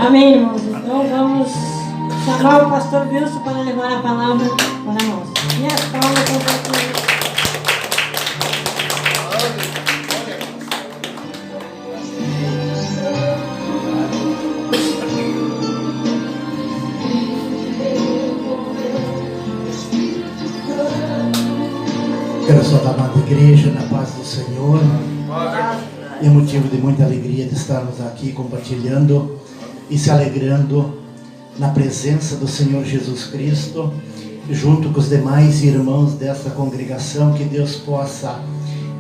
Amém, irmãos. Então vamos chamar o pastor Wilson para levar a palavra para nós. E as palmas são para todos. Quero saudar a amada igreja na paz do Senhor. É motivo de muita alegria de estarmos aqui compartilhando e se alegrando na presença do Senhor Jesus Cristo, junto com os demais irmãos desta congregação. Que Deus possa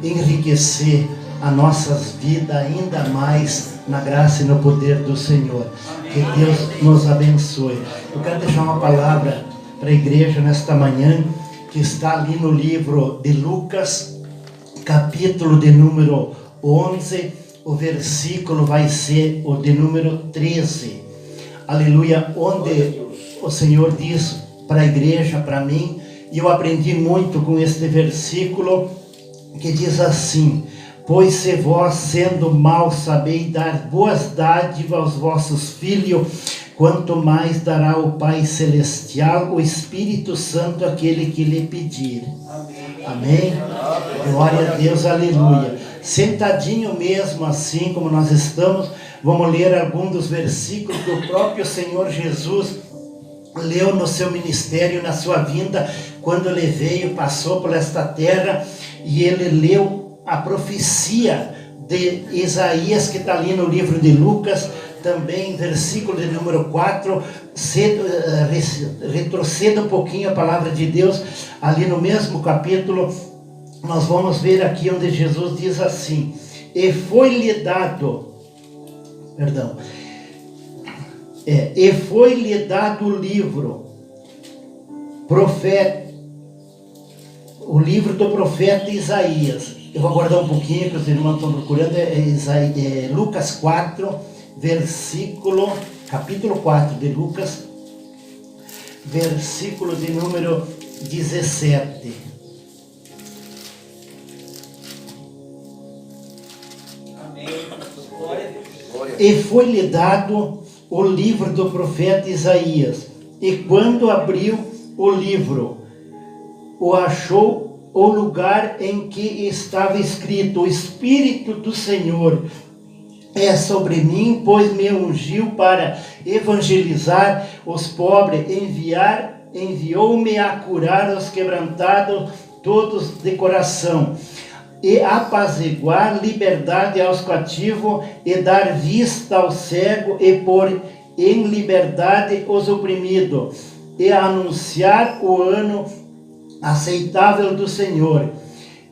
enriquecer as nossas vidas ainda mais na graça e no poder do Senhor. Que Deus nos abençoe. Eu quero deixar uma palavra para a igreja nesta manhã, que está ali no livro de Lucas, capítulo de número 11, o versículo vai ser o de número 13. Aleluia, onde o Senhor diz para a igreja, para mim, e eu aprendi muito com este versículo, que diz assim: pois se vós, sendo maus, sabeis dar boas dádivas aos vossos filhos, quanto mais dará o Pai Celestial, o Espírito Santo, aquele que lhe pedir. Amém? Glória a Deus, aleluia. Sentadinho mesmo, assim como nós estamos, vamos ler alguns dos versículos que o próprio Senhor Jesus leu no seu ministério, na sua vinda, quando ele veio, passou por esta terra, e ele leu a profecia de Isaías, que está ali no livro de Lucas, também versículo de número 4, retroceda um pouquinho a palavra de Deus, ali no mesmo capítulo, nós vamos ver aqui onde Jesus diz assim: e foi-lhe dado o livro, o livro do profeta Isaías. Eu vou aguardar um pouquinho, que os irmãos estão procurando. Lucas 4, capítulo 4 de Lucas, versículo de número 17. Amém. Glória a Deus. E foi-lhe dado o livro do profeta Isaías, e quando abriu o livro, o achou o lugar em que estava escrito: o Espírito do Senhor é sobre mim, pois me ungiu para evangelizar os pobres, enviou-me a curar os quebrantados todos de coração, e apaziguar liberdade aos cativos, e dar vista ao cego, e pôr em liberdade os oprimidos, e anunciar o ano aceitável do Senhor.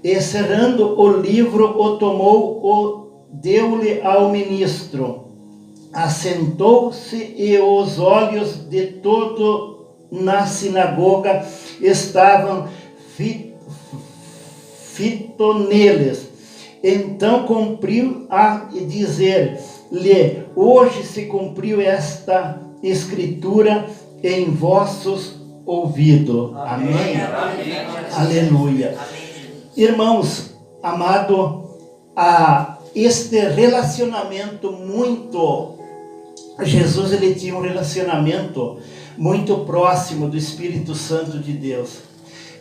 E cerrando o livro, o tomou, deu-lhe ao ministro, assentou-se, e os olhos de todo na sinagoga estavam fito neles. Então cumpriu a dizer-lhe: hoje se cumpriu esta escritura em vossos ouvidos. Amém? Amém. Aleluia. Amém. Irmãos, amado, este relacionamento Jesus, ele tinha um relacionamento muito próximo do Espírito Santo de Deus.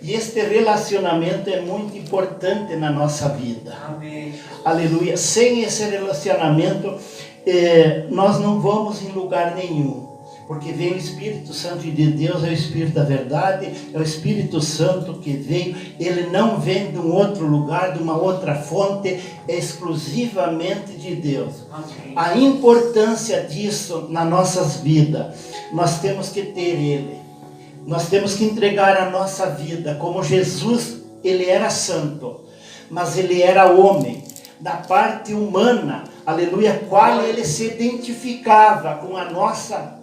E este relacionamento é muito importante na nossa vida. Amém. Aleluia. Sem esse relacionamento, nós não vamos em lugar nenhum. Porque vem o Espírito Santo de Deus, é o Espírito da verdade, é o Espírito Santo que veio. Ele não vem de um outro lugar, de uma outra fonte, é exclusivamente de Deus. Amém. A importância disso nas nossas vidas, nós temos que ter Ele. Nós temos que entregar a nossa vida, como Jesus, Ele era santo, mas Ele era homem, da parte humana, aleluia, qual Ele se identificava com a nossa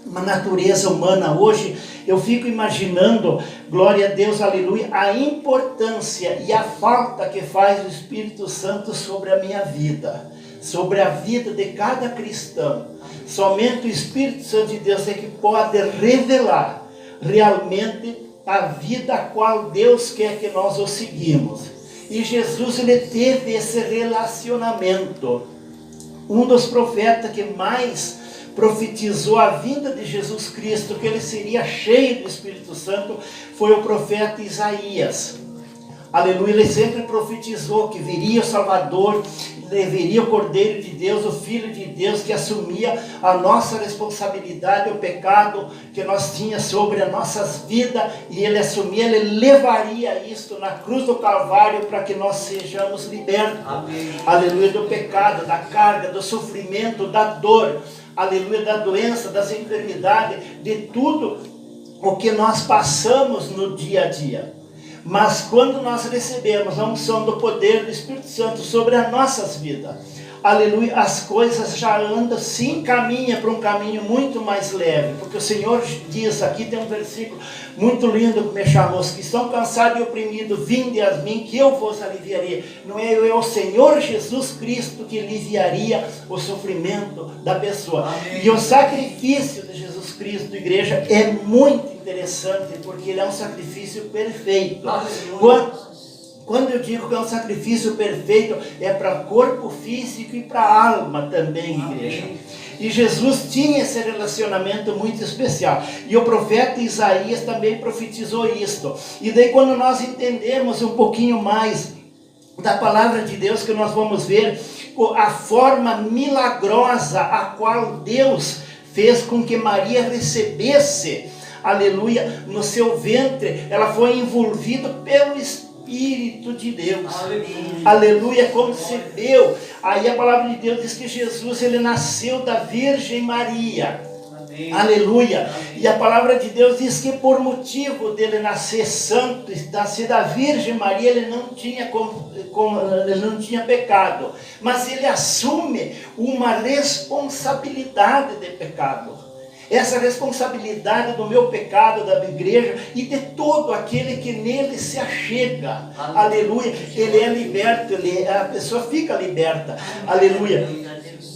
natureza humana. Hoje eu fico imaginando, glória a Deus, aleluia, a importância e a falta que faz o Espírito Santo sobre a minha vida, sobre a vida de cada cristão. Somente o Espírito Santo de Deus é que pode revelar realmente a vida a qual Deus quer que nós o seguimos. E Jesus, ele teve esse relacionamento. Um dos profetas que mais profetizou a vinda de Jesus Cristo, que ele seria cheio do Espírito Santo, foi o profeta Isaías. Aleluia, ele sempre profetizou que viria o Salvador, viria o Cordeiro de Deus, o Filho de Deus, que assumia a nossa responsabilidade, o pecado que nós tínhamos sobre as nossas vidas, e ele assumia, ele levaria isto na cruz do Calvário para que nós sejamos libertos. Amém. Aleluia, do pecado, da carga, do sofrimento, da dor, aleluia, da doença, das enfermidades, de tudo o que nós passamos no dia a dia. Mas quando nós recebemos a unção do poder do Espírito Santo sobre as nossas vidas, aleluia, as coisas já andam, se encaminham para um caminho muito mais leve, porque o Senhor diz, aqui tem um versículo muito lindo que me chamou: os que estão cansados e oprimidos, vinde a mim, que eu vos aliviaria. Não é o Senhor Jesus Cristo que aliviaria o sofrimento da pessoa. Amém. E o sacrifício de Jesus Cristo, igreja, é muito interessante, porque ele é um sacrifício perfeito. Quando eu digo que é um sacrifício perfeito, é para corpo físico e para alma também, igreja. E Jesus tinha esse relacionamento muito especial. E o profeta Isaías também profetizou isto. E daí quando nós entendemos um pouquinho mais da palavra de Deus, que nós vamos ver a forma milagrosa a qual Deus fez com que Maria recebesse, aleluia, no seu ventre, ela foi envolvida pelo Espírito de Deus. Aleluia, concebeu. Aí a palavra de Deus diz que Jesus, ele nasceu da Virgem Maria. Amém. Aleluia. Amém. E a palavra de Deus diz que por motivo dele nascer santo, nascer da Virgem Maria, ele não tinha pecado. Mas ele assume uma responsabilidade de pecado. Essa responsabilidade do meu pecado, da igreja e de todo aquele que nele se achega. Aleluia. Ele é liberto, a pessoa fica liberta. Aleluia.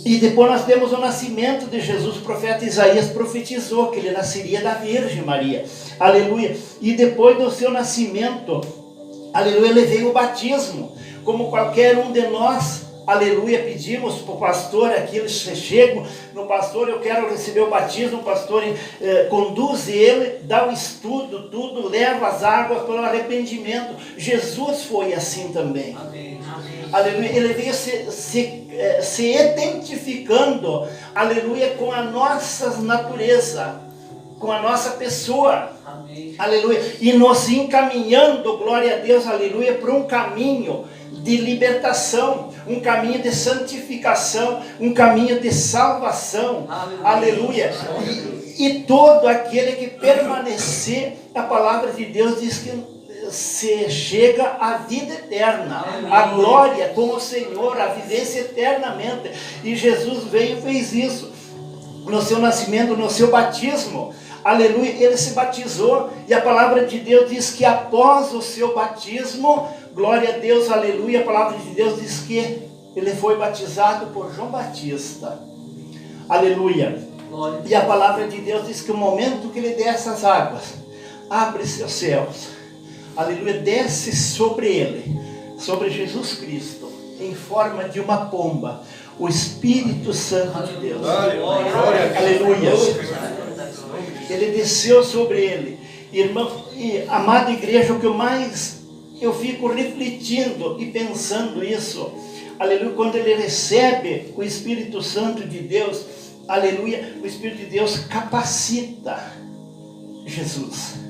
E depois nós temos o nascimento de Jesus. O profeta Isaías profetizou que ele nasceria da Virgem Maria. Aleluia. E depois do seu nascimento, aleluia, ele veio o batismo. Como qualquer um de nós, aleluia, pedimos para o pastor, aqui eles chegam no pastor: eu quero receber o batismo. O pastor conduz ele, dá o estudo, tudo, leva as águas para o arrependimento. Jesus foi assim também. Amém. Aleluia, ele veio se identificando, aleluia, com a nossa natureza, com a nossa pessoa. Amém. Aleluia, e nos encaminhando, glória a Deus, aleluia, para um caminho de libertação, um caminho de santificação, um caminho de salvação. Aleluia. E todo aquele que permanecer, a palavra de Deus diz que se chega à vida eterna, a glória com o Senhor, a vivência eternamente. E Jesus veio e fez isso no seu nascimento, no seu batismo. Aleluia, ele se batizou, e a palavra de Deus diz que após o seu batismo, glória a Deus, aleluia, a palavra de Deus diz que ele foi batizado por João Batista. Aleluia. E a palavra de Deus diz que o momento que ele desce as águas, abre-se os céus. Aleluia, desce sobre ele, sobre Jesus Cristo, em forma de uma pomba, o Espírito Santo de Deus. Aleluia. Ele desceu sobre ele. Irmão e amada igreja, o que eu fico refletindo e pensando isso, aleluia, quando ele recebe o Espírito Santo de Deus, aleluia, o Espírito de Deus capacita Jesus.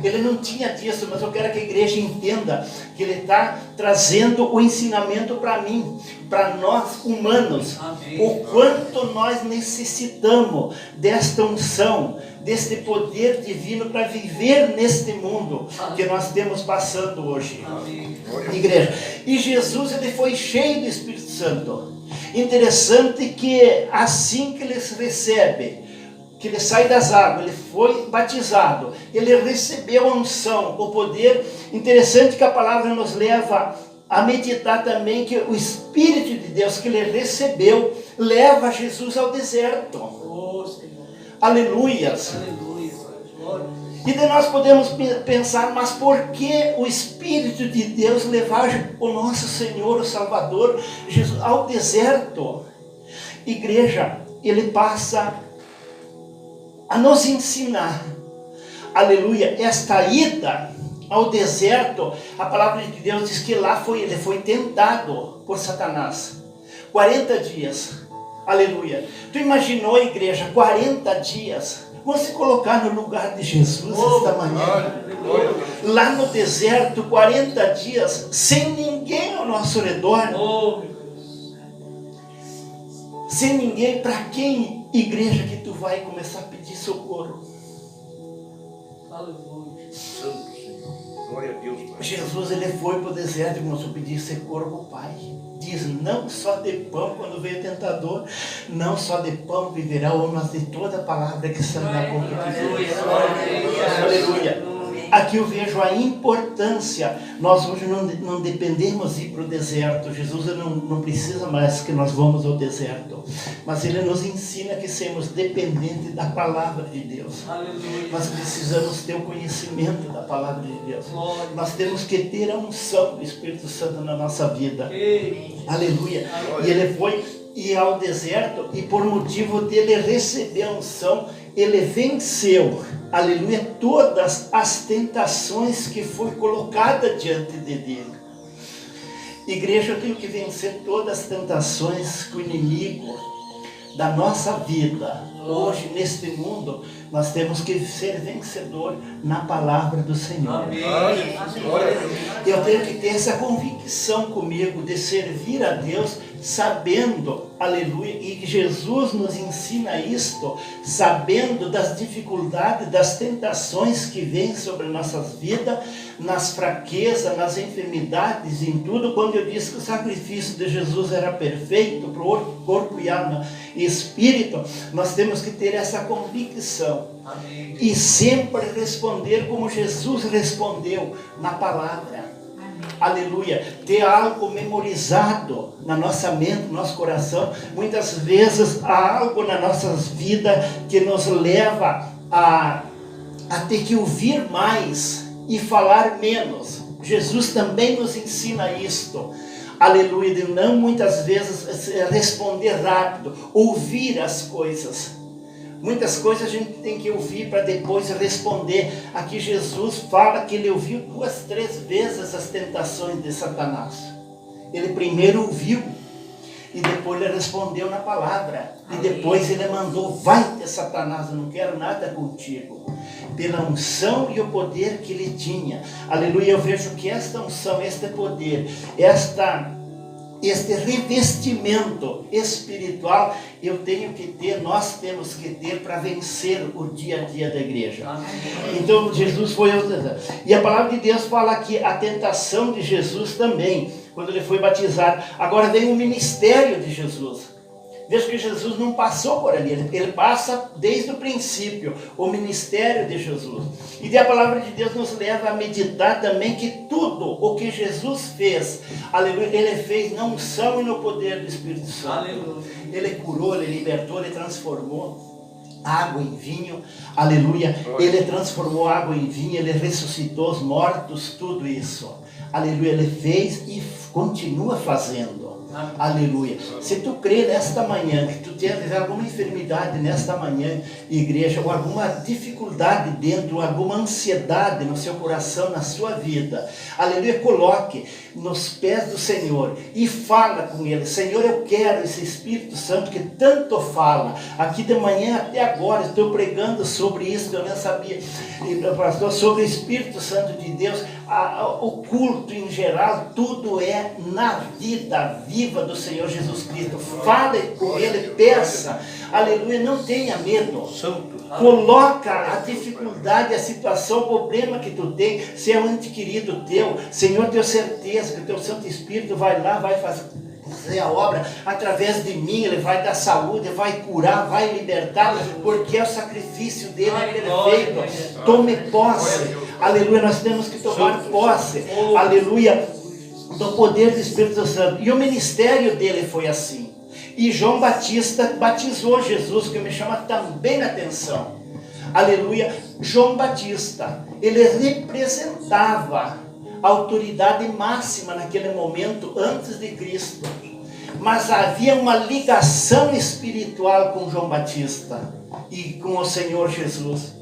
Ele não tinha disso, mas eu quero que a igreja entenda que ele está trazendo o ensinamento para mim, para nós humanos. Amém. O quanto nós necessitamos desta unção, deste poder divino para viver neste mundo que nós temos passando hoje. Amém. Igreja. E Jesus, ele foi cheio do Espírito Santo. Interessante que assim que ele recebe, que ele sai das águas, ele foi batizado, ele recebeu a unção, o poder. Interessante que a palavra nos leva a meditar também que o Espírito de Deus que ele recebeu, leva Jesus ao deserto. Oh, Senhor. Aleluias. Aleluia. E daí nós podemos pensar, mas por que o Espírito de Deus levar o nosso Senhor, o Salvador, Jesus, ao deserto? Igreja, ele passa a nos ensinar, aleluia, esta ida ao deserto. A palavra de Deus diz que lá ele foi tentado por Satanás, 40 dias, aleluia. Tu imaginou, igreja, 40 dias, vamos se colocar no lugar de Jesus esta manhã, lá no deserto, 40 dias, sem ninguém ao nosso redor, sem ninguém. Para quem, igreja, que tu vai começar a pedir socorro? Aleluia. Santo Senhor. Glória a Deus, Pai. Jesus, ele foi para o deserto e começou a pedir socorro para o Pai. Diz, não só de pão, quando veio o tentador, não só de pão viverá o homem, mas de toda a palavra que sai da boca de Deus. Aleluia. Aqui eu vejo a importância. Nós hoje não dependemos de ir para o deserto. Jesus não precisa mais que nós vamos ao deserto, mas Ele nos ensina que sermos dependentes da palavra de Deus. Aleluia. Nós precisamos ter o conhecimento da palavra de Deus. Glória. Nós temos que ter a unção do Espírito Santo na nossa vida. Aleluia. E Ele foi ao deserto, e por motivo dele receber a unção, ele venceu, aleluia, todas as tentações que foi colocada diante dele. Igreja, eu tenho que vencer todas as tentações que o inimigo da nossa vida, hoje neste mundo, nós temos que ser vencedor na palavra do Senhor. Amém. Eu tenho que ter essa convicção comigo de servir a Deus, sabendo, aleluia, e Jesus nos ensina isto, sabendo das dificuldades, das tentações que vêm sobre nossas vidas, nas fraquezas, nas enfermidades, em tudo. Quando eu disse que o sacrifício de Jesus era perfeito para o corpo e alma e espírito, nós temos que ter essa convicção. Amém. E sempre responder como Jesus respondeu na palavra. Aleluia, ter algo memorizado na nossa mente, no nosso coração. Muitas vezes há algo na nossas vidas que nos leva a ter que ouvir mais e falar menos. Jesus também nos ensina isto. Aleluia, de não muitas vezes responder rápido, ouvir as coisas. Muitas coisas a gente tem que ouvir para depois responder. Aqui Jesus fala que ele ouviu 2, 3 vezes as tentações de Satanás. Ele primeiro ouviu e depois ele respondeu na palavra. E depois ele mandou, vai de Satanás, eu não quero nada contigo. Pela unção e o poder que ele tinha. Aleluia, eu vejo que esta unção, este poder, este revestimento espiritual nós temos que ter para vencer o dia a dia da igreja. Amém. Então Jesus foi ao deserto. E a palavra de Deus fala que a tentação de Jesus também, quando ele foi batizado. Agora vem o ministério de Jesus. Veja que Jesus não passou por ali, ele passa desde o princípio, o ministério de Jesus. E a palavra de Deus nos leva a meditar também que tudo o que Jesus fez, aleluia, ele fez na unção e no poder do Espírito Santo. Aleluia. Ele curou, ele libertou, ele transformou água em vinho, aleluia. Ele transformou água em vinho, ele ressuscitou os mortos, tudo isso. Aleluia, ele fez e continua fazendo. Aleluia. Se tu crê nesta manhã, que tu tens alguma enfermidade nesta manhã, igreja, ou alguma dificuldade dentro, alguma ansiedade no seu coração, na sua vida, aleluia, coloque nos pés do Senhor e fala com Ele. Senhor, eu quero esse Espírito Santo que tanto fala. Aqui de manhã até agora estou pregando sobre isso, eu nem sabia, pastor, sobre o Espírito Santo de Deus. O culto em geral, tudo é na vida viva do Senhor Jesus Cristo. Fale com Ele, peça, aleluia, não tenha medo. Coloca a dificuldade, a situação, o problema que tu tem, se é um ente querido teu, Senhor, tenho certeza que o teu Santo Espírito vai lá, vai fazer a obra através de mim, Ele vai dar saúde, vai curar, vai libertar, porque é o sacrifício dele perfeito. Tome posse, aleluia, nós temos que tomar posse, aleluia, do poder do Espírito Santo. E o ministério dele foi assim. E João Batista batizou Jesus, que me chama também a atenção. Aleluia, João Batista, ele representava a autoridade máxima naquele momento antes de Cristo. mas havia uma ligação espiritual com João Batista e com o Senhor Jesus.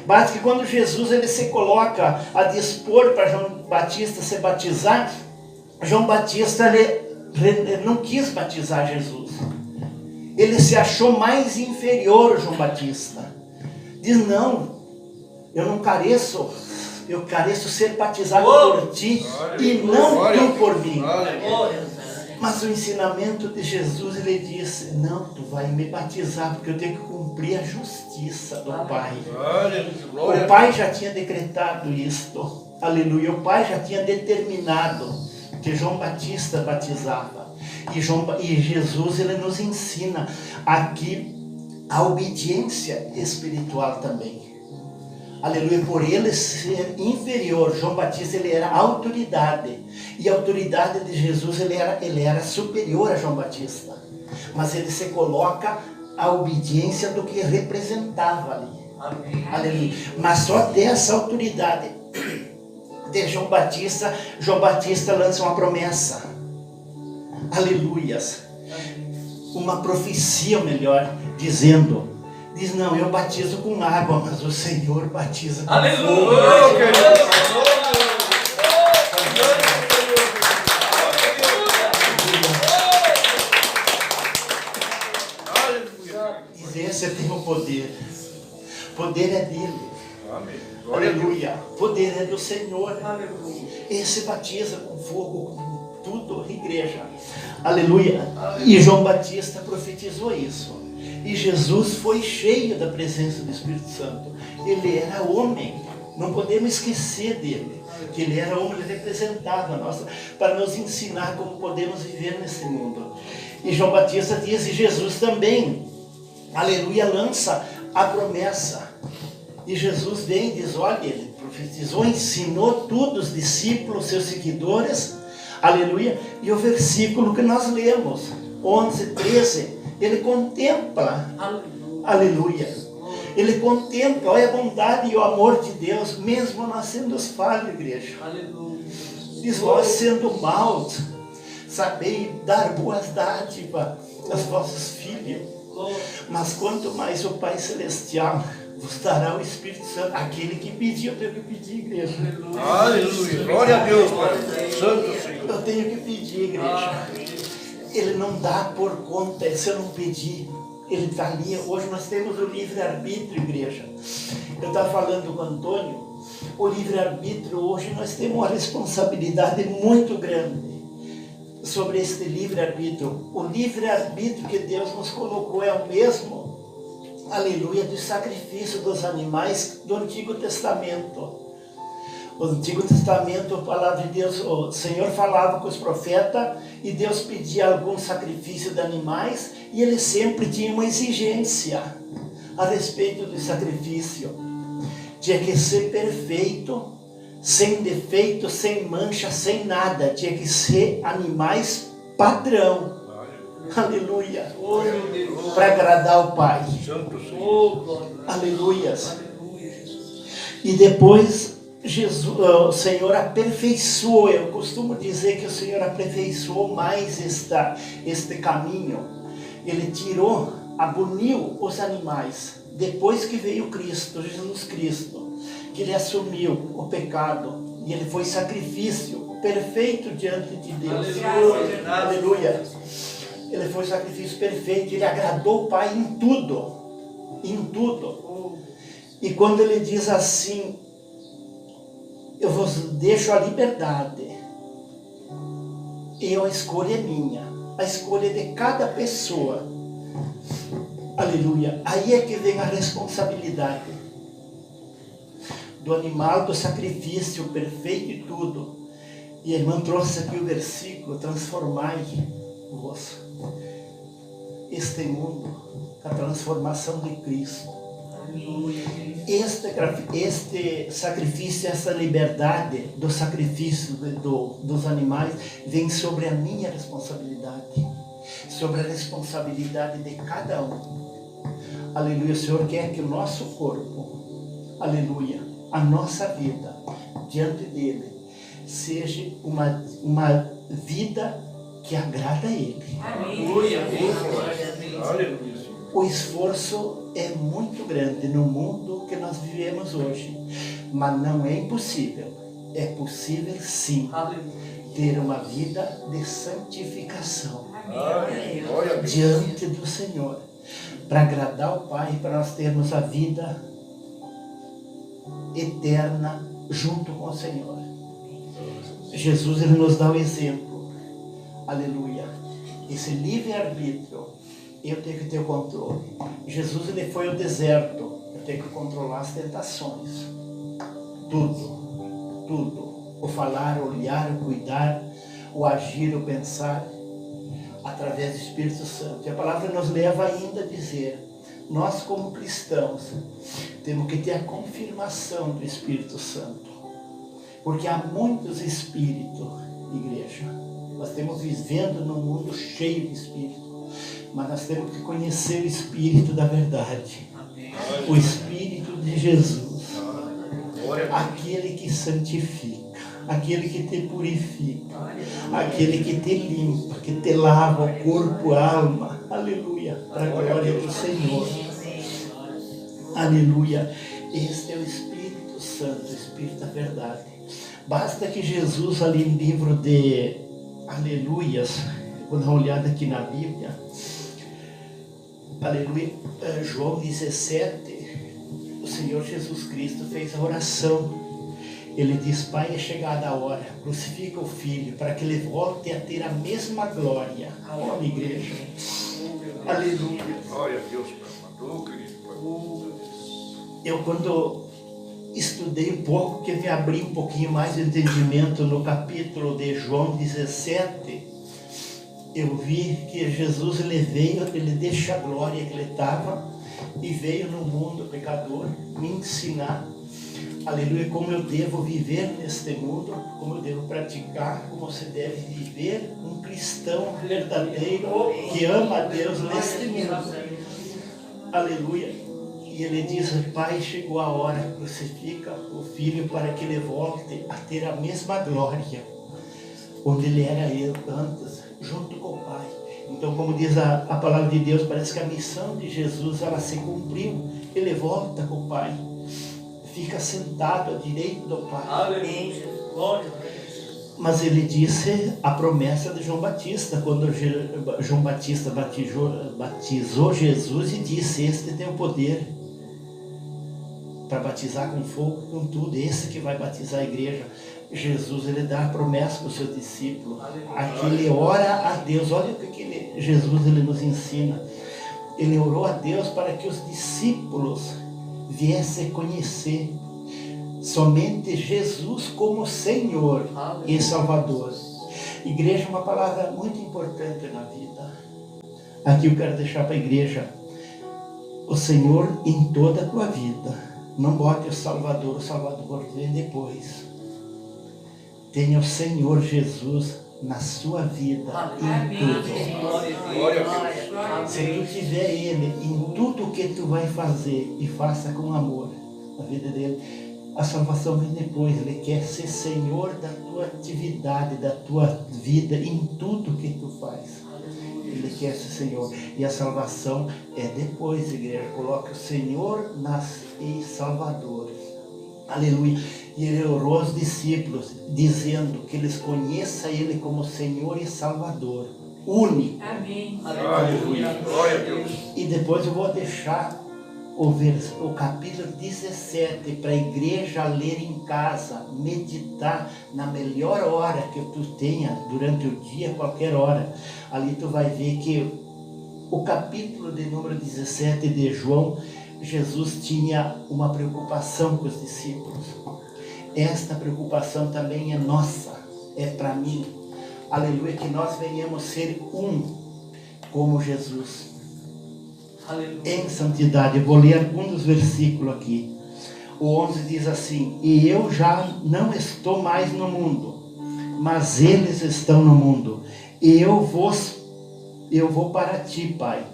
Basta que quando Jesus ele se coloca a dispor para João Batista se batizar, João Batista ele não quis batizar Jesus. Ele se achou mais inferior, João Batista. Diz, não, eu não careço, eu careço ser batizado por ti e não tu por mim. Mas o ensinamento de Jesus, ele disse, não, tu vai me batizar, porque eu tenho que cumprir a justiça do Pai. O Pai já tinha decretado isto, aleluia, o Pai já tinha determinado que João Batista batizava. E Jesus, ele nos ensina aqui a obediência espiritual também. Aleluia, por ele ser inferior, João Batista ele era autoridade. E a autoridade de Jesus ele era superior a João Batista. Mas ele se coloca a obediência do que representava ali. Amém. Aleluia. Mas só dessa autoridade de João Batista lança uma promessa. Aleluias. Uma profecia melhor, dizendo... Diz, não, eu batizo com água, mas o Senhor batiza com fogo. Diz, esse tem o poder. Poder é dele. Aleluia. Poder é do Senhor. Esse batiza com fogo, com tudo, igreja. Aleluia. E João Batista profetizou isso. E Jesus foi cheio da presença do Espírito Santo. Ele era homem. Não podemos esquecer dele. Que ele era homem, ele representava nós, para nos ensinar como podemos viver nesse mundo. E João Batista diz, e Jesus também, aleluia, lança a promessa. E Jesus vem e diz, olha, ele profetizou, ensinou tudo os discípulos, seus seguidores, aleluia. E o versículo que nós lemos, 11, 13, ele contempla, aleluia, ele contempla, olha a bondade e o amor de Deus, mesmo nós sendo falhos, igreja. Aleluia. Diz, vós sendo maus, sabei dar boas dádivas aos vossos filhos, mas quanto mais o Pai Celestial vos dará o Espírito Santo, aquele que pediu, eu tenho que pedir, igreja. Aleluia, glória a Deus, Pai Santo Senhor. Eu tenho que pedir, igreja. Ele não dá por conta, se eu não pedir, ele está ali. Hoje nós temos o livre-arbítrio, igreja. Eu estava falando com o Antônio, o livre-arbítrio, hoje nós temos uma responsabilidade muito grande sobre este livre-arbítrio. O livre-arbítrio que Deus nos colocou é o mesmo, aleluia, do sacrifício dos animais do Antigo Testamento. O Antigo Testamento, a palavra de Deus, o Senhor falava com os profetas e Deus pedia algum sacrifício de animais e ele sempre tinha uma exigência a respeito do sacrifício. Tinha que ser perfeito, sem defeito, sem mancha, sem nada. Tinha que ser animais padrão. Aleluia. Para agradar o Pai. Aleluias. E depois... Jesus, o Senhor aperfeiçoou, eu costumo dizer que o Senhor aperfeiçoou mais este caminho. Ele tirou, aboliu os animais, depois que veio Cristo, Jesus Cristo, que ele assumiu o pecado, e ele foi sacrifício perfeito diante de Deus. Aleluia. Aleluia. Ele foi sacrifício perfeito, ele agradou o Pai em tudo, em tudo. E quando ele diz assim, eu vos deixo a liberdade, e a escolha é minha, a escolha é de cada pessoa, aleluia. Aí é que vem a responsabilidade do animal, do sacrifício perfeito e tudo. E a irmã trouxe aqui o versículo, transformai-vos este mundo, a transformação de Cristo. Este sacrifício, essa liberdade do sacrifício dos animais vem sobre a minha responsabilidade, sobre a responsabilidade de cada um. Aleluia. O Senhor quer que o nosso corpo, aleluia, a nossa vida diante dele seja uma vida que agrada a Ele. Aleluia. Aleluia. O esforço é muito grande no mundo que nós vivemos hoje, mas não é impossível. É possível sim ter uma vida de santificação diante do Senhor, para agradar o Pai, para nós termos a vida eterna junto com o Senhor. Jesus, ele nos dá o exemplo. Aleluia. Esse livre-arbítrio, eu tenho que ter o controle. Jesus, ele foi ao deserto. Eu tenho que controlar as tentações. Tudo. O falar, o olhar, o cuidar, o agir, o pensar, através do Espírito Santo. E a palavra nos leva ainda a dizer, nós como cristãos, temos que ter a confirmação do Espírito Santo. Porque há muitos espíritos, igreja. Nós estamos vivendo num mundo cheio de espíritos. Mas nós temos que conhecer o Espírito da verdade. O Espírito de Jesus. Aquele que santifica. Aquele que te purifica. Aquele que te limpa, que te lava o corpo, a alma. Aleluia. Para a glória do Senhor. Aleluia. Este é o Espírito Santo, o Espírito da verdade. Basta que Jesus, ali no livro de Aleluias, vou dar uma olhada aqui na Bíblia. Aleluia. João 17, o Senhor Jesus Cristo fez a oração. Ele diz, Pai, é chegada a hora, crucifica o Filho, para que ele volte a ter a mesma glória. Ó, igreja. Aleluia. Glória a Deus, Pai. Eu, quando estudei um pouco, que me abri um pouquinho mais de entendimento no capítulo de João 17, eu vi que Jesus, ele veio, ele deixa a glória que ele estava e veio no mundo pecador me ensinar, aleluia, como eu devo viver neste mundo, como eu devo praticar, como se deve viver um cristão verdadeiro que ama a Deus neste mundo. Aleluia. E ele diz, Pai, chegou a hora, crucifica o Filho para que ele volte a ter a mesma glória, onde ele era antes, junto com o Pai. Então, como diz a palavra de Deus, parece que a missão de Jesus, ela se cumpriu. Ele volta com o Pai, fica sentado à direita do Pai. Aleluia. Glória. Mas ele disse a promessa de João Batista, quando João Batista batizou Jesus e disse, este tem o poder para batizar com fogo, com tudo, esse que vai batizar a igreja. Jesus, ele dá a promessa para os seus discípulos. Aqui ele ora a Deus. Olha o que Jesus, ele nos ensina. Ele orou a Deus para que os discípulos viessem conhecer somente Jesus como Senhor e Salvador. Igreja é uma palavra muito importante na vida. Aqui eu quero deixar para a igreja o Senhor em toda a tua vida. Não bote o Salvador vem depois. Tenha o Senhor Jesus na sua vida, em tudo. Glória a Deus. Se tu tiver Ele em tudo que tu vai fazer e faça com amor a vida dele, a salvação vem depois. Ele quer ser Senhor da tua atividade, da tua vida, em tudo que tu faz. Ele quer ser Senhor. E a salvação é depois, igreja. Coloque o Senhor e Salvador. Aleluia. E ele orou aos discípulos, dizendo que eles conheçam Ele como Senhor e Salvador. Único. Amém. Aleluia. Glória a Deus. E depois eu vou deixar o capítulo 17 para a igreja ler em casa, meditar na melhor hora que tu tenha durante o dia, qualquer hora. Ali tu vai ver que o capítulo de número 17 de João, Jesus tinha uma preocupação com os discípulos. Esta preocupação também é nossa, é para mim. Aleluia, que nós venhamos ser um como Jesus. Aleluia. Em santidade. Eu vou ler alguns dos versículos aqui. O 11 diz assim: e eu já não estou mais no mundo, mas eles estão no mundo. E eu vou para ti, Pai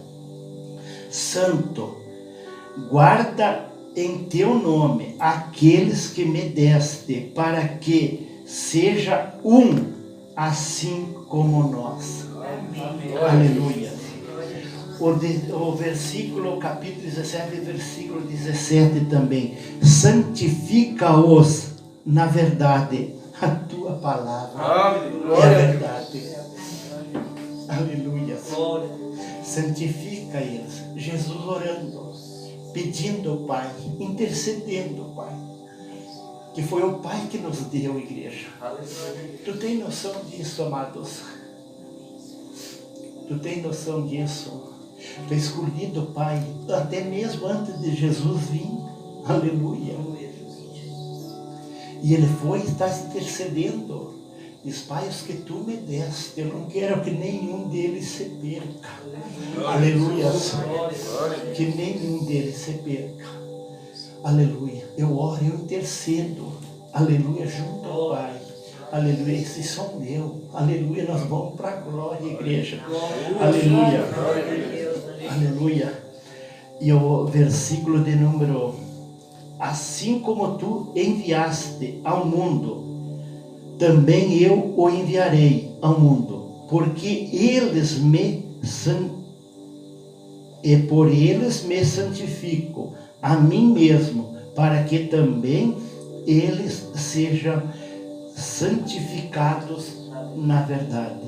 Santo, guarda em teu nome aqueles que me deste, para que seja um assim como nós. Aleluia. O versículo, capítulo 17, versículo 17 também. Santifica-os na verdade. A tua palavra é a verdade. Aleluia. Santifica eles. Jesus orando, pedindo ao Pai, intercedendo ao Pai. Que foi o Pai que nos deu, igreja. Tu tem noção disso, amados? Tu tem noção disso? Tu é escolhido, Pai, até mesmo antes de Jesus vir. Aleluia. E Ele foi e está intercedendo. Diz, Pai, os que Tu me deste, eu não quero que nenhum deles se perca. Aleluia. Que nenhum deles se perca. Aleluia. Eu oro, eu intercedo. Aleluia, junto ao Pai. Aleluia, esses são meus. Aleluia, nós vamos para a glória, igreja. Aleluia. Aleluia. E o versículo de número: assim como tu enviaste ao mundo, também eu o enviarei ao mundo, porque eles por eles me santifico a mim mesmo, para que também eles sejam santificados na verdade.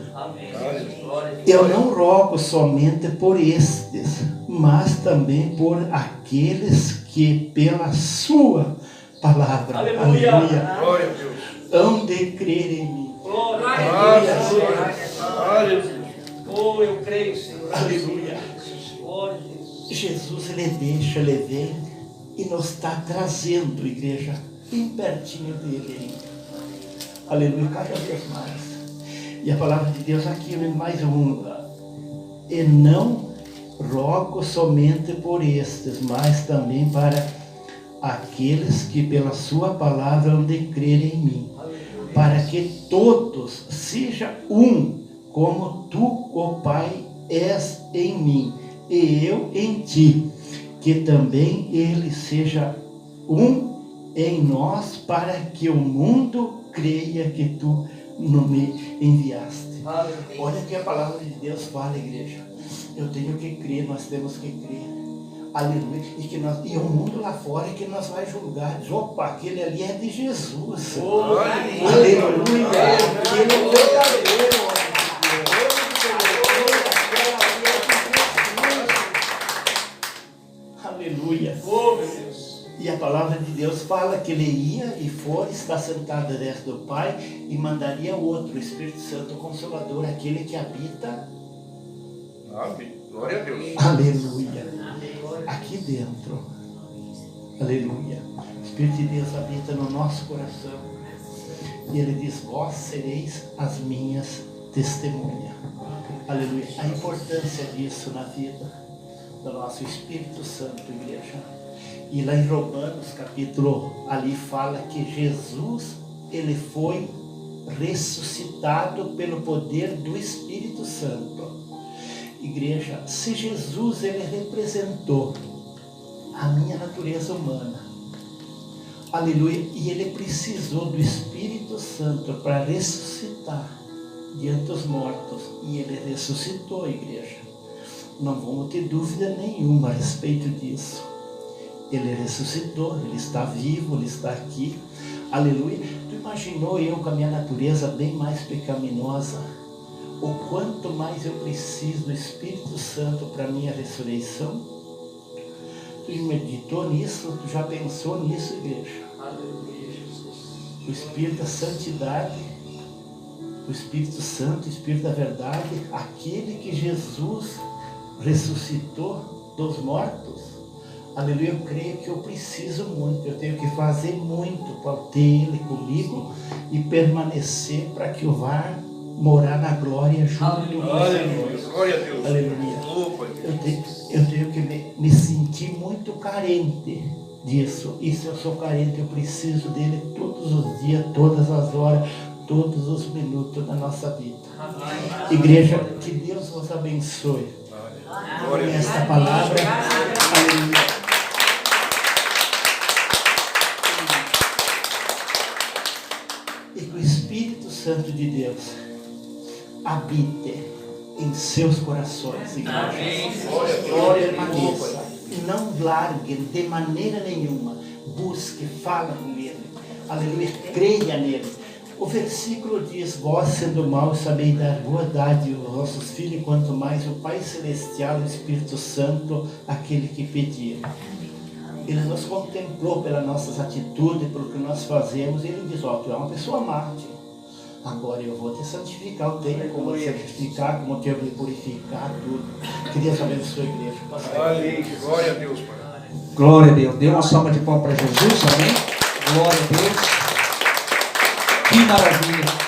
Eu não rogo somente por estes, mas também por aqueles que pela sua palavra, aleluia, hão de crer em mim. Oh, eu creio, Senhor. Aleluia. Jesus, Ele deixa, Ele vem e nos está trazendo, igreja, bem pertinho dele ainda. Aleluia, cada vez mais. E a palavra de Deus aqui, mais um. E não rogo somente por estes, mas também para aqueles que pela sua palavra hão de crer em mim, para que todos sejam um, como tu, ó Pai, és em mim, e eu em ti, que também ele seja um em nós, para que o mundo creia que tu não me enviaste. Olha que a palavra de Deus fala, igreja. Eu tenho que crer, nós temos que crer. Aleluia. E o mundo lá fora é que nós vai julgar. Opa, aquele ali é de Jesus. Aleluia. Ele é verdadeiro. Aleluia. E a palavra de Deus fala que ele ia e foi, está sentado diante do Pai e mandaria outro, o Espírito Santo Consolador, aquele que habita. Amém. Glória a Deus. Aleluia. Aqui dentro. Aleluia. O Espírito de Deus habita no nosso coração. E Ele diz, vós sereis as minhas testemunhas. Aleluia. A importância disso na vida do nosso Espírito Santo, igreja. E lá em Romanos, capítulo, ali fala que Jesus, ele foi ressuscitado pelo poder do Espírito Santo. Igreja, se Jesus, ele representou a minha natureza humana, aleluia, e ele precisou do Espírito Santo para ressuscitar diante dos mortos, e ele ressuscitou, igreja. Não vamos ter dúvida nenhuma a respeito disso. Ele ressuscitou, Ele está vivo, Ele está aqui. Aleluia. Tu imaginou eu com a minha natureza bem mais pecaminosa? O quanto mais eu preciso do Espírito Santo para a minha ressurreição? Tu meditou nisso? Tu já pensou nisso, igreja? Aleluia, Jesus. O Espírito da santidade, o Espírito Santo, o Espírito da verdade, aquele que Jesus ressuscitou dos mortos. Aleluia, eu creio que eu preciso muito, eu tenho que fazer muito para ter Ele comigo e permanecer para que eu vá morar na glória junto com o Senhor. Glória a Deus. Aleluia. Opa, Eu tenho que me sentir muito carente disso. E se eu sou carente, eu preciso dele todos os dias, todas as horas, todos os minutos da nossa vida. Igreja, que Deus vos abençoe. glória a Deus. Esta palavra. Aleluia. E que o Espírito Santo de Deus habite em seus corações, igreja. Amém. Permaneça. Não largue de maneira nenhuma. Busque, fala com Ele. Aleluia, creia nele. O versículo diz: vós sendo maus sabeis dar boa dádiva aos vossos filhos, quanto mais o Pai Celestial, o Espírito Santo, aquele que pedir. Ele nos contemplou pelas nossas atitudes, pelo que nós fazemos, e Ele diz: ó, tu é uma pessoa Marte. Agora eu vou te santificar, eu tenho como te santificar, como te purificar, tudo. Que Deus abençoe a igreja. Amém. Glória a Deus, Pai. Glória a Deus. Dê uma salva de palmas para Jesus, amém? Glória a Deus. Que maravilha.